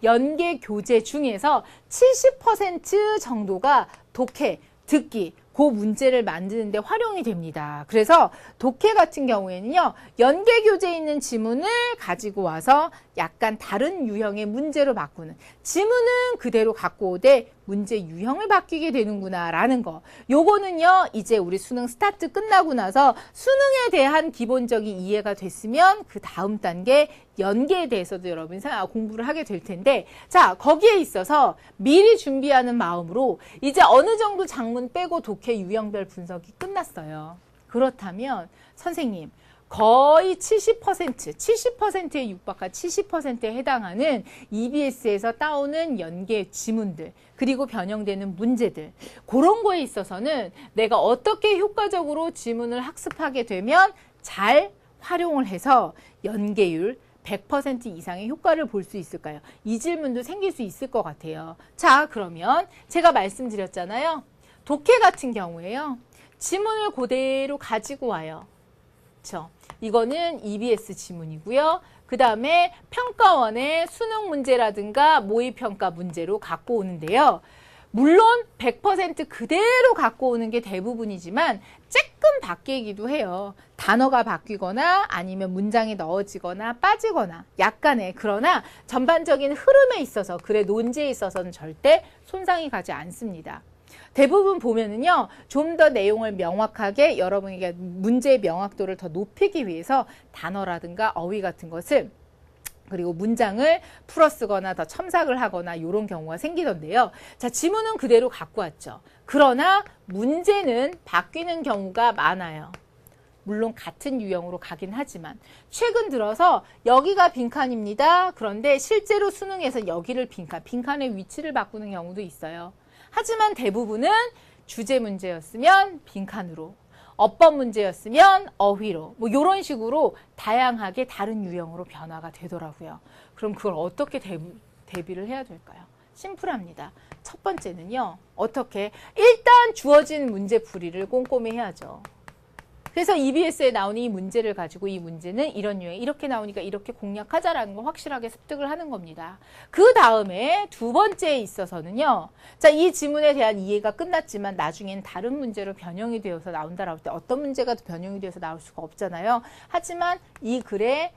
연계 교재 중에서 70% 정도가 독해, 듣기, 그 문제를 만드는데 활용이 됩니다. 그래서 독해 같은 경우에는요, 연계 교재에 있는 지문을 가지고 와서 약간 다른 유형의 문제로 바꾸는, 지문은 그대로 갖고 오되 문제 유형을 바뀌게 되는구나 라는 거. 요거는요, 이제 우리 수능 스타트 끝나고 나서 수능에 대한 기본적인 이해가 됐으면 그 다음 단계 연계에 대해서도 여러분이 공부를 하게 될 텐데, 자, 거기에 있어서 미리 준비하는 마음으로 이제 어느 정도 장문 빼고 독해 유형별 분석이 끝났어요. 그렇다면 선생님, 거의 70%에 육박한 70%에 해당하는 EBS에서 따오는 연계 지문들, 그리고 변형되는 문제들, 그런 거에 있어서는 내가 어떻게 효과적으로 지문을 학습하게 되면 잘 활용을 해서 연계율 100% 이상의 효과를 볼 수 있을까요? 이 질문도 생길 수 있을 것 같아요. 자, 그러면 제가 말씀드렸잖아요. 독해 같은 경우에요. 지문을 그대로 가지고 와요. 그렇죠? 이거는 EBS 지문이고요. 그 다음에 평가원의 수능 문제라든가 모의평가 문제로 갖고 오는데요. 물론 100% 그대로 갖고 오는 게 대부분이지만 조금 바뀌기도 해요. 단어가 바뀌거나 아니면 문장이 넣어지거나 빠지거나 약간의, 그러나 전반적인 흐름에 있어서, 글의 논지에 있어서는 절대 손상이 가지 않습니다. 대부분 보면은요, 좀 더 내용을 명확하게 여러분에게 문제의 명확도를 더 높이기 위해서 단어라든가 어휘 같은 것을, 그리고 문장을 풀어 쓰거나 더 첨삭을 하거나 이런 경우가 생기던데요. 자, 지문은 그대로 갖고 왔죠. 그러나 문제는 바뀌는 경우가 많아요. 물론 같은 유형으로 가긴 하지만 최근 들어서 여기가 빈칸입니다. 그런데 실제로 수능에서 여기를 빈칸의 위치를 바꾸는 경우도 있어요. 하지만 대부분은 주제 문제였으면 빈칸으로, 어법 문제였으면 어휘로, 뭐 이런 식으로 다양하게 다른 유형으로 변화가 되더라고요. 그럼 그걸 어떻게 대비를 해야 될까요? 심플합니다. 첫 번째는요, 어떻게? 일단 주어진 문제풀이를 꼼꼼히 해야죠. 그래서 EBS에 나오는 이 문제를 가지고 이 문제는 이런 유형, 이렇게 나오니까 이렇게 공략하자라는 거 확실하게 습득을 하는 겁니다. 그 다음에 두 번째에 있어서는요. 자, 이 지문에 대한 이해가 끝났지만 나중엔 다른 문제로 변형이 되어서 나온다라고 할 때 어떤 문제가 변형이 되어서 나올 수가 없잖아요. 하지만 이 글의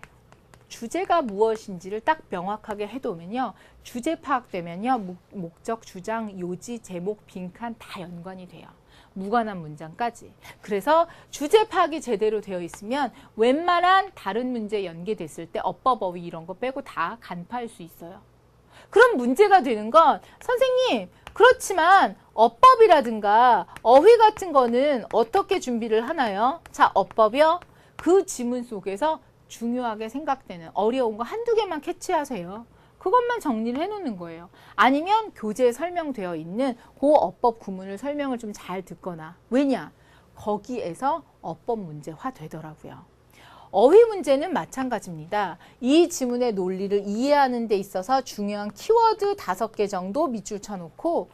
주제가 무엇인지를 딱 명확하게 해두면요. 주제 파악되면요. 목적, 주장, 요지, 제목, 빈칸 다 연관이 돼요. 무관한 문장까지. 그래서 주제 파악이 제대로 되어 있으면 웬만한 다른 문제 연계됐을 때 어법, 어휘 이런 거 빼고 다 간파할 수 있어요. 그럼 문제가 되는 건 선생님, 그렇지만 어법이라든가 어휘 같은 거는 어떻게 준비를 하나요? 자, 어법이요. 그 지문 속에서 중요하게 생각되는 어려운 거 한두 개만 캐치하세요. 그것만 정리를 해놓는 거예요. 아니면 교재에 설명되어 있는 그 어법 구문을 설명을 좀 잘 듣거나. 왜냐? 거기에서 어법 문제화 되더라고요. 어휘 문제는 마찬가지입니다. 이 지문의 논리를 이해하는 데 있어서 중요한 키워드 5개 정도 밑줄 쳐놓고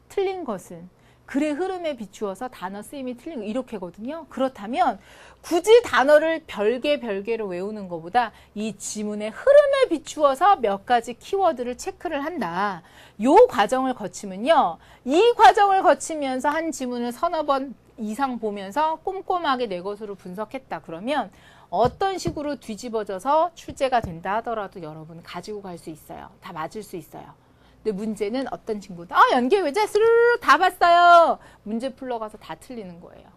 틀린 것은 글의 흐름에 비추어서 단어 쓰임이 틀린 거 이렇게거든요. 그렇다면 굳이 단어를 별개로 외우는 것보다 이 지문의 흐름에 비추어서 몇 가지 키워드를 체크를 한다. 요 과정을 거치면요. 이 과정을 거치면서 한 지문을 서너 번 이상 보면서 꼼꼼하게 내 것으로 분석했다. 그러면 어떤 식으로 뒤집어져서 출제가 된다 하더라도 여러분 가지고 갈 수 있어요. 다 맞을 수 있어요. 근데 문제는 어떤 친구들, 연계 외제 스르르 다 봤어요. 문제 풀러가서 다 틀리는 거예요.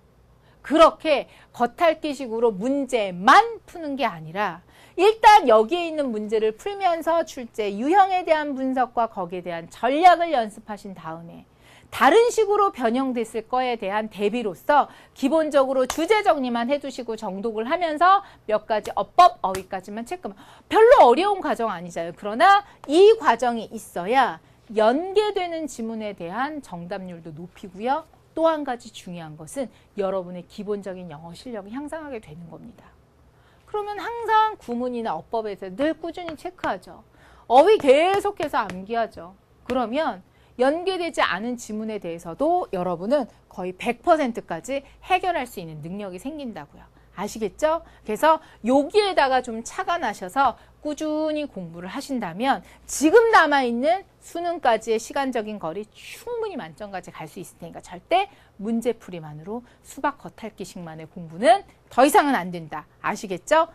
그렇게 겉핥기식으로 문제만 푸는 게 아니라 일단 여기에 있는 문제를 풀면서 출제 유형에 대한 분석과 거기에 대한 전략을 연습하신 다음에 다른 식으로 변형됐을 거에 대한 대비로서 기본적으로 주제 정리만 해두시고 정독을 하면서 몇 가지 어법, 어휘까지만 체크만. 별로 어려운 과정 아니잖아요. 그러나 이 과정이 있어야 연계되는 지문에 대한 정답률도 높이고요. 또 한 가지 중요한 것은 여러분의 기본적인 영어 실력이 향상하게 되는 겁니다. 그러면 항상 구문이나 어법에 대해서 늘 꾸준히 체크하죠. 어휘 계속해서 암기하죠. 그러면 연계되지 않은 지문에 대해서도 여러분은 거의 100%까지 해결할 수 있는 능력이 생긴다고요. 아시겠죠? 그래서 여기에다가 좀 착안하셔서 꾸준히 공부를 하신다면 지금 남아있는 수능까지의 시간적인 거리 충분히 만점까지 갈 수 있을 테니까 절대 문제풀이만으로 수박 겉핥기식만의 공부는 더 이상은 안 된다. 아시겠죠?